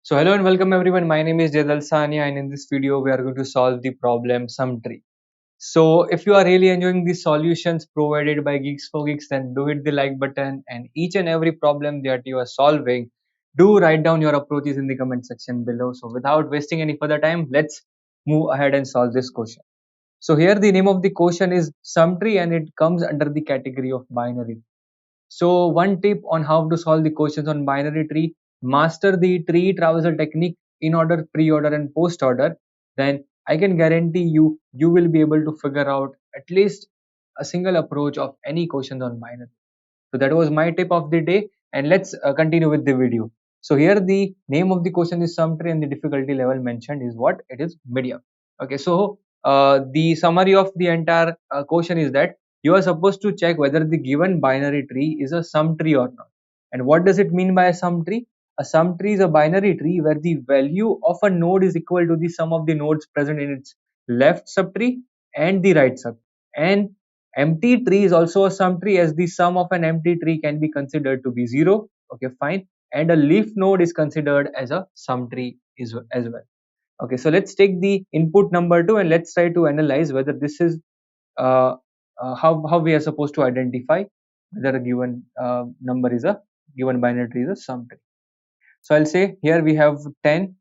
So hello and welcome everyone. My name is Jay Dalsania and in this video we are going to solve the problem sum tree. So if you are really enjoying the solutions provided by Geeks for Geeks, then do hit the like button, and each and every problem that you are solving, do write down your approaches in the comment section below. So without wasting any further time, let's move ahead and solve this question. So here the name of the question is sum tree and it comes under the category of binary. So one tip on how to solve the questions on binary tree: master the tree traversal technique in order, pre-order and post-order. Then I can guarantee you will be able to figure out at least a single approach of any questions on binary. So that was my tip of the day, and let's continue with the video. So here the name of the question is sum tree and the difficulty level mentioned is what? It is medium. Okay, so the summary of the entire question is that you are supposed to check whether the given binary tree is a sum tree or not. And what does it mean by a sum tree? A sum tree is a binary tree where the value of a node is equal to the sum of the nodes present in its left subtree and the right subtree. And empty tree is also a sum tree, as the sum of an empty tree can be considered to be 0. Okay, fine. And a leaf node is considered as a sum tree as well. Okay, so let's take the input number 2 and let's try to analyze whether this is how we are supposed to identify whether a given number is a given binary tree is a sum tree. So I'll say here we have 10.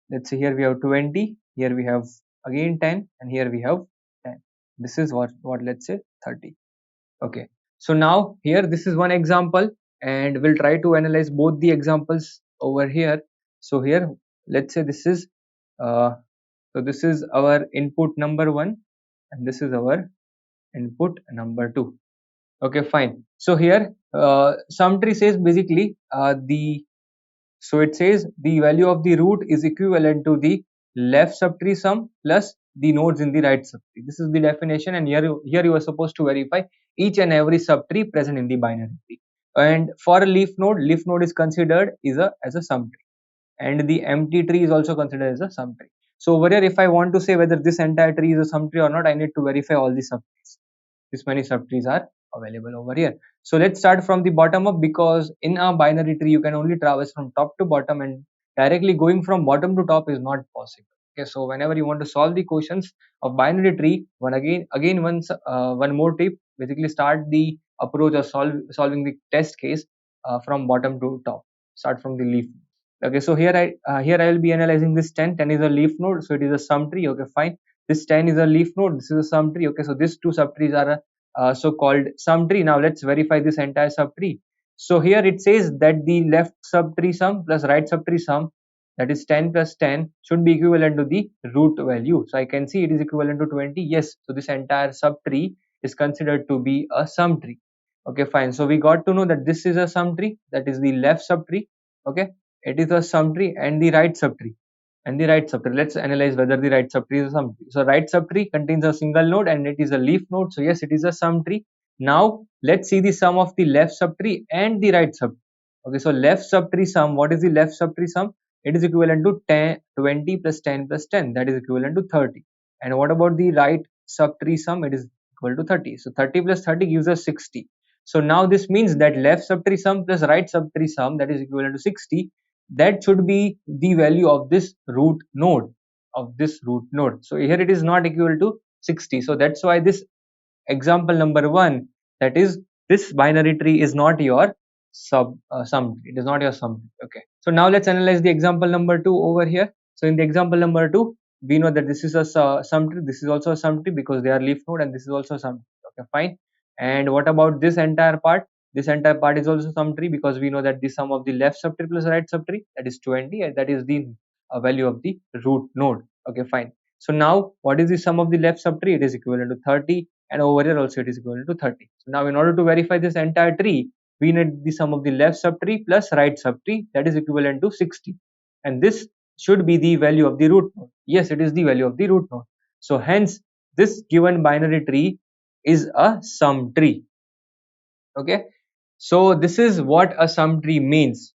Let's say here we have 20. Here we have again 10, and here we have 10. This is what let's say 30. Okay, so now here this is one example, and we'll try to analyze both the examples over here. So here let's say this is this is our input number 1 and this is our input number 2. Okay, fine. So here sum tree says basically it says the value of the root is equivalent to the left subtree sum plus the nodes in the right subtree. This is the definition, and here you are supposed to verify each and every subtree present in the binary tree. And for a leaf node is considered as a sum tree, and the empty tree is also considered as a sum tree. So over here, if I want to say whether this entire tree is a sum tree or not, I need to verify all the subtrees. This many subtrees are available over here. So let's start from the bottom up, because in a binary tree you can only traverse from top to bottom, and directly going from bottom to top is not possible. Okay, so whenever you want to solve the questions of binary tree, one more tip: basically start the approach of solving the test case from bottom to top. Start from the leaf. Okay, so here I will be analyzing this 10. 10 is a leaf node, so it is a sum tree. Okay, fine. This 10 is a leaf node, this is a sum tree. Okay, so these two subtrees are so called sum tree. Now let's verify this entire subtree. So here it says that the left subtree sum plus right subtree sum, that is 10 plus 10, should be equivalent to the root value. So I can see it is equivalent to 20. Yes, so this entire subtree is considered to be a sum tree. Okay, fine. So we got to know that this is a sum tree, that is the left subtree. Okay, it is a sum tree, and the right subtree. Let's analyze whether the right subtree is a sum tree. So right subtree contains a single node and it is a leaf node. So yes, it is a sum tree. Now let's see the sum of the left subtree and the right subtree. Okay, so left subtree sum, what is the left subtree sum? It is equivalent to 20 plus 10 plus 10, that is equivalent to 30. And what about the right subtree sum? It is equal to 30. So 30 plus 30 gives us 60. So now this means that left subtree sum plus right subtree sum, that is equivalent to 60, that should be the value of this root node. So here it is not equal to 60. So that's why this example number 1, that is this binary tree, is not your sum tree. It is not your sum tree. Okay, so now let's analyze the example number 2 over here. So in the example number 2, we know that this is a sum tree, this is also a sum tree because they are leaf node, and this is also a sum tree. Okay, fine. And what about this entire part? This entire part is also sum tree because we know that the sum of the left subtree plus right subtree, that is 20, and that is the value of the root node. Okay, fine. So now what is the sum of the left subtree? It is equivalent to 30, and over here also it is equivalent to 30. So now in order to verify this entire tree, we need the sum of the left subtree plus right subtree, that is equivalent to 60, and this should be the value of the root node. Yes, it is the value of the root node. So hence this given binary tree is a sum tree. Okay, so this is what a sum tree means.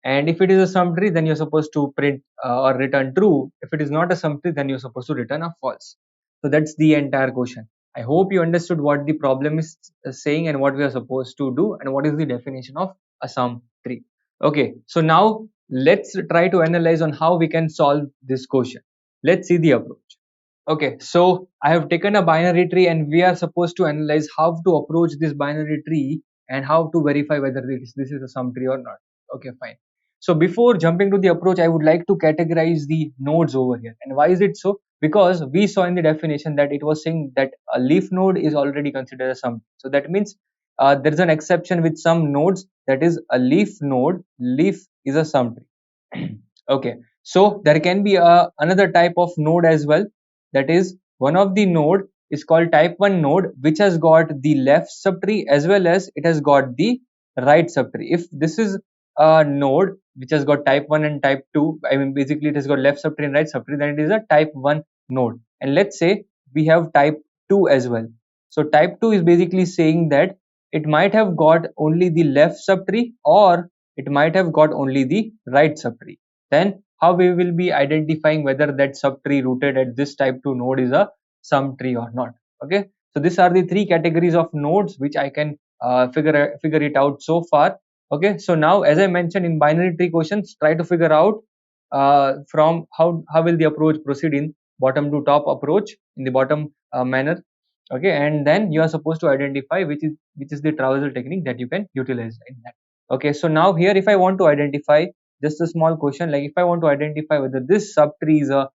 And if it is a sum tree, then you're supposed to print or return true. If it is not a sum tree, then you're supposed to return a false. So that's the entire question. I hope you understood what the problem is saying and what we are supposed to do and what is the definition of a sum tree. Okay, so now let's try to analyze on how we can solve this question. Let's see the approach. Okay, so I have taken a binary tree and we are supposed to analyze how to approach this binary tree and how to verify whether this is a sum tree or not. Okay, fine. So before jumping to the approach, I would like to categorize the nodes over here. And why is it so? Because we saw in the definition that it was saying that a leaf node is already considered a sum. So that means there is an exception with some nodes, that is a leaf node. Leaf is a sum tree. Okay, so there can be another type of node as well, that is one of the node is called type 1 node, which has got the left subtree as well as it has got the right subtree. If this is a node which has got type 1 and type 2, I mean basically it has got left subtree and right subtree, then it is a type 1 node. And let's say we have type 2 as well. So type 2 is basically saying that it might have got only the left subtree or it might have got only the right subtree. Then how we will be identifying whether that subtree rooted at this type 2 node is a sum tree or not. Okay, so these are the three categories of nodes which I can figure it out so far. Okay, so now as I mentioned in binary tree questions, try to figure out from how will the approach proceed in bottom to top approach in the bottom manner. Okay, and then you are supposed to identify which is the traversal technique that you can utilize in that. Okay, so now here if I want to identify, just a small question, like if I want to identify whether this subtree is a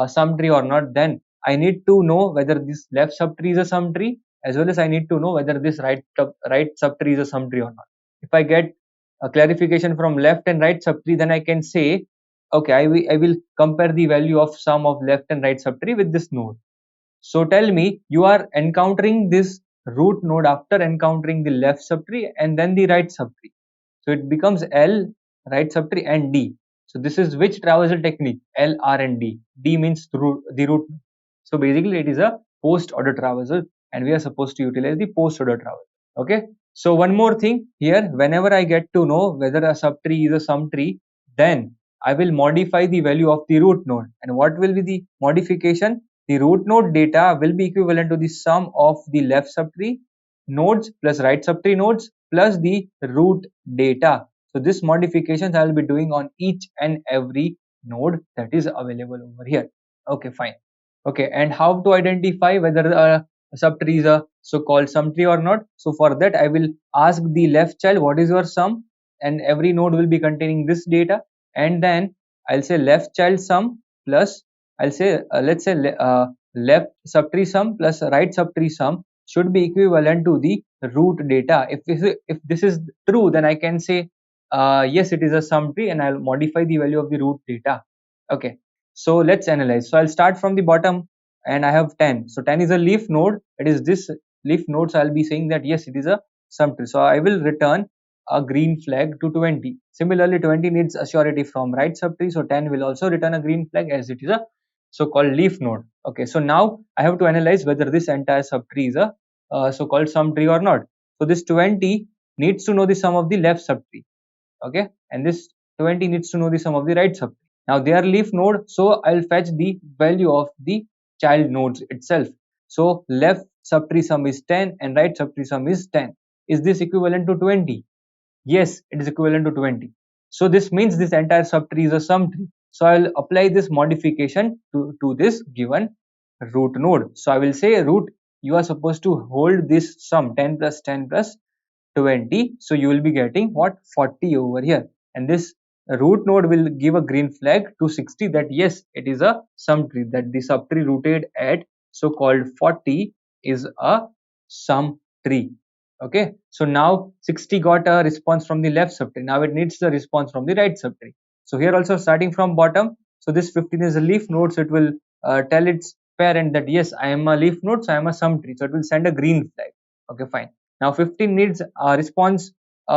sum tree or not, then I need to know whether this left subtree is a sum tree as well as I need to know whether this right subtree is a sum tree or not. If I get a clarification from left and right subtree, then I can say, okay, I will compare the value of sum of left and right subtree with this node. So tell me, you are encountering this root node after encountering the left subtree and then the right subtree. So it becomes L, right subtree, and D. So this is which traversal technique? L, R, and D. D means the root. So basically it is a post order traversal and we are supposed to utilize the post order traversal. Okay. So one more thing here, whenever I get to know whether a subtree is a sum tree, then I will modify the value of the root node. And what will be the modification? The root node data will be equivalent to the sum of the left subtree nodes plus right subtree nodes plus the root data. So this modifications I will be doing on each and every node that is available over here. Okay, fine. Okay, and how to identify whether a subtree is a so-called sum tree or not? So for that I will ask the left child what is your sum, and every node will be containing this data, and then I'll say left child sum plus I'll say let's say left subtree sum plus right subtree sum should be equivalent to the root data. If this is true, then I can say yes, it is a sum tree, and I'll modify the value of the root data. Okay, so let's analyze. So I'll start from the bottom, and I have 10. So 10 is a leaf node. It is this leaf node. So I'll be saying that yes, it is a sum tree. So I will return a green flag to 20. Similarly, 20 needs a surety from right subtree. So 10 will also return a green flag as it is a so-called leaf node. Okay, so now I have to analyze whether this entire subtree is a so-called sum tree or not. So this 20 needs to know the sum of the left subtree. Okay, and this 20 needs to know the sum of the right subtree. Now they are leaf node, so I'll fetch the value of the child nodes itself. So left subtree sum is 10 and right subtree sum is 10. Is this equivalent to 20? Yes, it is equivalent to 20. So this means this entire subtree is a sum tree. So I will apply this modification to this given root node. So I will say root, you are supposed to hold this sum 10 plus 10 plus 20. So you will be getting what? 40 over here. And this root node will give a green flag to 60 that yes, it is a sum tree, that the subtree rooted at so called 40 is a sum tree. Okay, so now 60 got a response from the left subtree. Now it needs the response from the right subtree. So here also starting from bottom, so this 15 is a leaf node, so it will tell its parent that yes, I am a leaf node, so I am a sum tree. So it will send a green flag. Okay, fine. Now 15 needs a response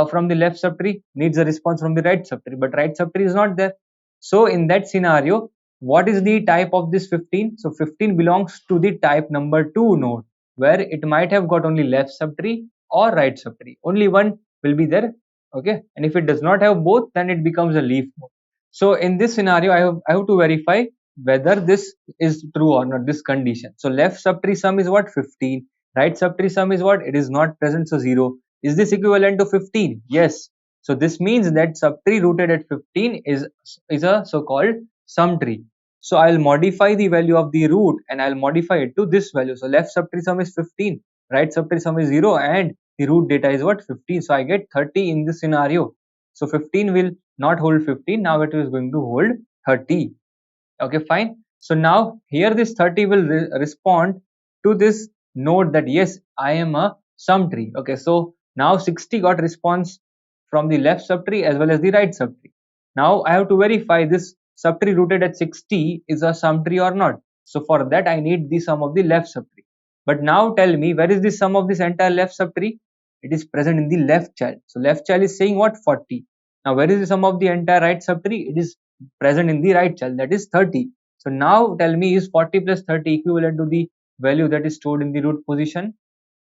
from the left subtree, needs a response from the right subtree, but right subtree is not there. So in that scenario, what is the type of this 15? So 15 belongs to the type number 2 node, where it might have got only left subtree or right subtree. Only one will be there. Okay, and if it does not have both, then it becomes a leaf node. So in this scenario, I have to verify whether this is true or not, this condition. So left subtree sum is what? 15. Right subtree sum is what? It is not present, so 0. Is this equivalent to 15? Yes. So this means that subtree rooted at 15 is a so-called sum tree. So I'll modify the value of the root and I'll modify it to this value. So left subtree sum is 15, right subtree sum is 0, and the root data is what, 15. So I get 30 in this scenario. So 15 will not hold 15, now it is going to hold 30. Okay, fine. So now here this 30 will respond to this node that yes, I am a sum tree. Okay, so now 60 got response from the left subtree as well as the right subtree. Now I have to verify this subtree rooted at 60 is a sum tree or not. So for that I need the sum of the left subtree. But now tell me, where is the sum of this entire left subtree? It is present in the left child. So left child is saying what, 40. Now where is the sum of the entire right subtree? It is present in the right child, that is 30. So now tell me, is 40 plus 30 equivalent to the value that is stored in the root position?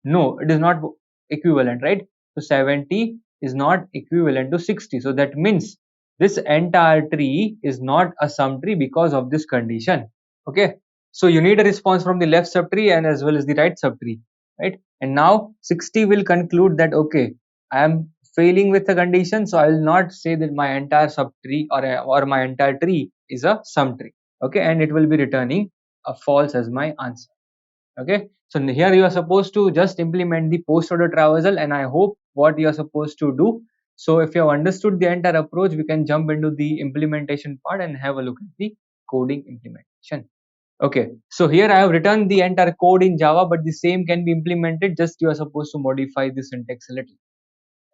No, it is not equivalent, right? So 70 is not equivalent to 60. So that means this entire tree is not a sum tree because of this condition. Okay, so you need a response from the left subtree and as well as the right subtree, right? And now 60 will conclude that okay, I am failing with the condition, so I will not say that my entire subtree or my entire tree is a sum tree. Okay, and it will be returning a false as my answer. Okay, so here you are supposed to just implement the post order traversal, and I hope what you are supposed to do. So if you have understood the entire approach, we can jump into the implementation part and have a look at the coding implementation. Okay, so here I have written the entire code in Java, but the same can be implemented, just you are supposed to modify the syntax a little.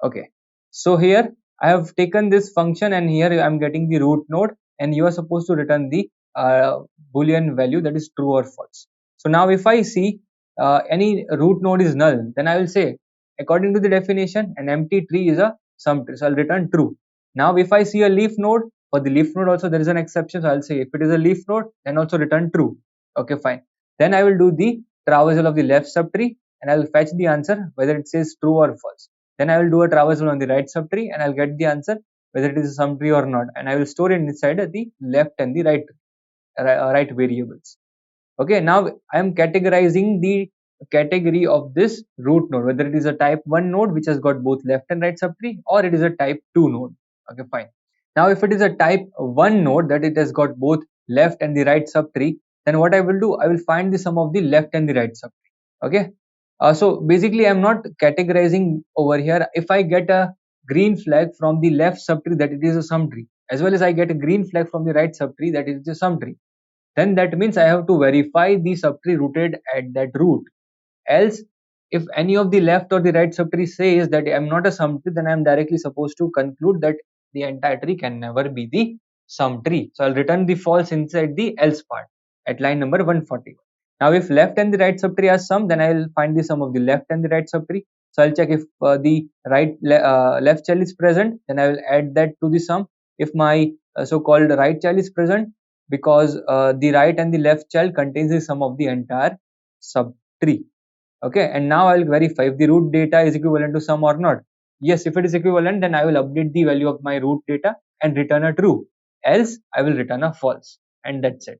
Okay, so here I have taken this function and here I am getting the root node, and you are supposed to return the boolean value, that is true or false. So now if I see any root node is null, then I will say according to the definition an empty tree is a sum tree, so I'll return true. Now if I see a leaf node, for the leaf node also there is an exception, so I'll say if it is a leaf node then also return true. Okay, fine. Then I will do the traversal of the left subtree and I will fetch the answer whether it says true or false. Then I will do a traversal on the right subtree and I'll get the answer whether it is a sum tree or not, and I will store it inside the left and the right variables. Okay, now I am categorizing the category of this root node, whether it is a type 1 node which has got both left and right subtree, or it is a type 2 node. Okay, fine. Now if it is a type 1 node that it has got both left and the right subtree, then what I will do, I will find the sum of the left and the right subtree. Okay, so basically I'm not categorizing over here. If I get a green flag from the left subtree that it is a sum tree, as well as I get a green flag from the right subtree that it is a sum tree, then that means I have to verify the subtree rooted at that root. Else, if any of the left or the right subtree says that I am not a sum tree, then I am directly supposed to conclude that the entire tree can never be the sum tree. So I'll return the false inside the else part at line number 141. Now if left and the right subtree are sum, then I will find the sum of the left and the right subtree. So I'll check if the left child is present, then I will add that to the sum. If my so-called right child is present, because the right and the left child contains the sum of the entire subtree. Okay, and now I will verify if the root data is equivalent to sum or not. Yes, if it is equivalent, then I will update the value of my root data and return a true. Else, I will return a false, and that's it.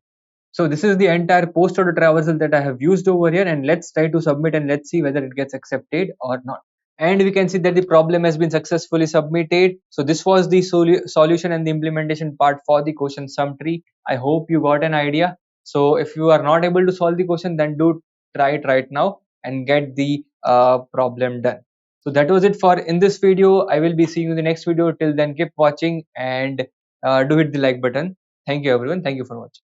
So this is the entire post order traversal that I have used over here, and let's try to submit and let's see whether it gets accepted or not. And we can see that the problem has been successfully submitted. So this was the solution and the implementation part for the question sum tree. I hope you got an idea. So if you are not able to solve the question, then do try it right now and get the problem done. So that was it for in this video. I will be seeing you in the next video. Till then, keep watching and do hit the like button. Thank you everyone. Thank you for watching.